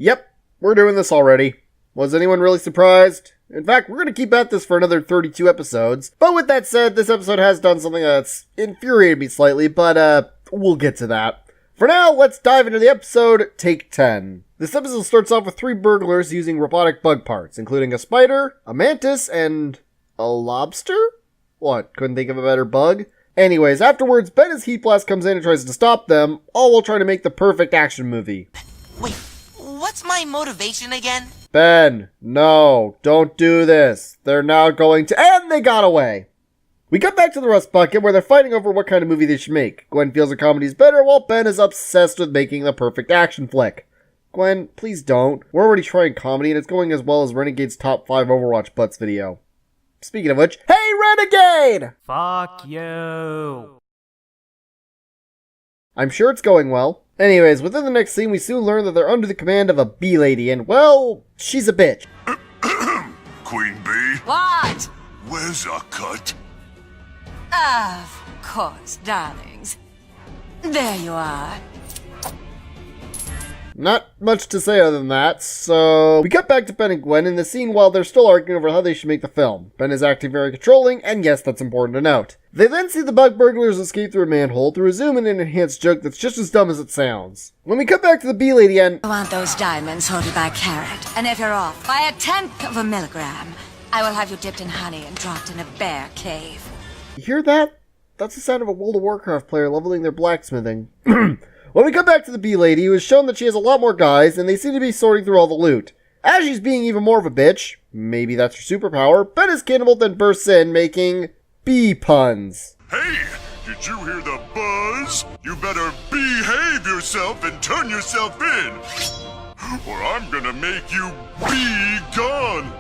Yep, we're doing this already. Was anyone really surprised? In fact, we're going to keep at this for another 32 episodes. But with that said, this episode has done something that's infuriated me slightly, but we'll get to that. For now, let's dive into the episode, Take 10. This episode starts off with 3 burglars using robotic bug parts, including a spider, a mantis, and a lobster? What, couldn't think of a better bug? Anyways, afterwards, Ben's heat blast comes in and tries to stop them, all while trying to make the perfect action movie. Wait, what's my motivation again? Ben, no, don't do this. They're now going to— and they got away! We cut back to the Rust Bucket where they're fighting over what kind of movie they should make. Gwen feels a comedy is better while Ben is obsessed with making the perfect action flick. Gwen, please don't. We're already trying comedy and it's going as well as Renegade's top 5 Overwatch butts video. Speaking of which, hey Renegade! Fuck you. I'm sure it's going well. Anyways, within the next scene we soon learn that they're under the command of a bee lady and, well, she's a bitch. Queen Bee? What? Where's our cut? Of course, darlings. There you are. Not much to say other than that, so we cut back to Ben and Gwen in the scene while they're still arguing over how they should make the film. Ben is acting very controlling, and yes, that's important to note. They then see the bug burglars escape through a manhole through a zoom-in and enhanced joke that's just as dumb as it sounds. When we cut back to the bee lady and— I want those diamonds hoarded by Carrot, and if you're off by 1/10 of a milligram, I will have you dipped in honey and dropped in a bear cave. You hear that? That's the sound of a World of Warcraft player leveling their blacksmithing. When we come back to the bee lady, who is shown that she has a lot more guys, and they seem to be sorting through all the loot. As she's being even more of a bitch, maybe that's her superpower, Ben is cannibal then bursts in, making bee puns. Hey, did you hear the buzz? You better behave yourself and turn yourself in, or I'm gonna make you be gone.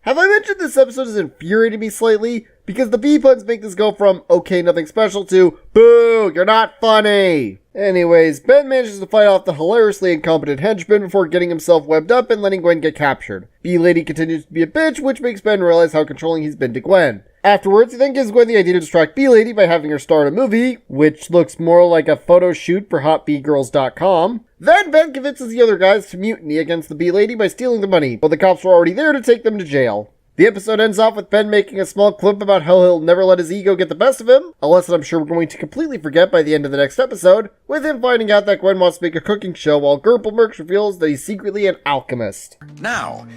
Have I mentioned this episode has infuriated me slightly? Because the bee puns make this go from, okay, nothing special, to, boo, you're not funny. Anyways, Ben manages to fight off the hilariously incompetent henchman before getting himself webbed up and letting Gwen get captured. Bee lady continues to be a bitch, which makes Ben realize how controlling he's been to Gwen. Afterwards, he then gives Gwen the idea to distract Bee lady by having her star in a movie, which looks more like a photo shoot for hotbeegirls.com. Then Ben convinces the other guys to mutiny against the bee lady by stealing the money, but the cops were already there to take them to jail. The episode ends off with Ben making a small clip about how he'll never let his ego get the best of him, a lesson I'm sure we're going to completely forget by the end of the next episode, with him finding out that Gwen wants to make a cooking show while Gerpelmerch reveals that he's secretly an alchemist. Now,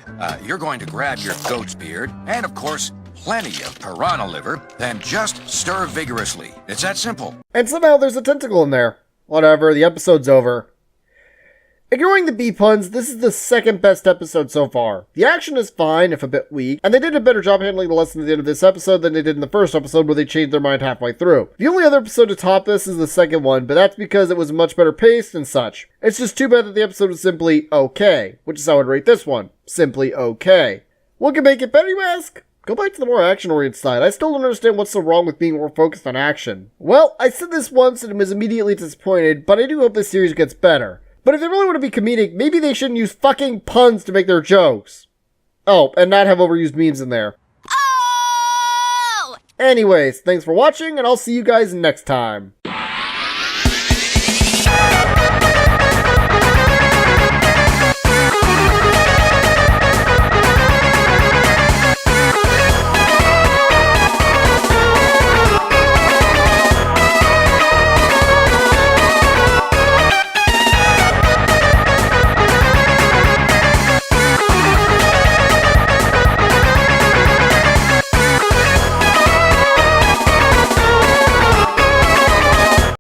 you're going to grab your goat's beard, and of course, plenty of piranha liver, then just stir vigorously. It's that simple. And somehow there's a tentacle in there. Whatever, the episode's over. Ignoring the bee puns, this is the second best episode so far. The action is fine, if a bit weak, and they did a better job handling the lesson at the end of this episode than they did in the first episode where they changed their mind halfway through. The only other episode to top this is the second one, but that's because it was much better paced and such. It's just too bad that the episode was simply okay, which is how I'd rate this one. Simply okay. What can make it better, you ask? Go back to the more action-oriented side. I still don't understand what's so wrong with being more focused on action. Well, I said this once and was immediately disappointed, but I do hope this series gets better. But if they really want to be comedic, maybe they shouldn't use fucking puns to make their jokes. Oh, and not have overused memes in there. Oh! Anyways, thanks for watching, and I'll see you guys next time.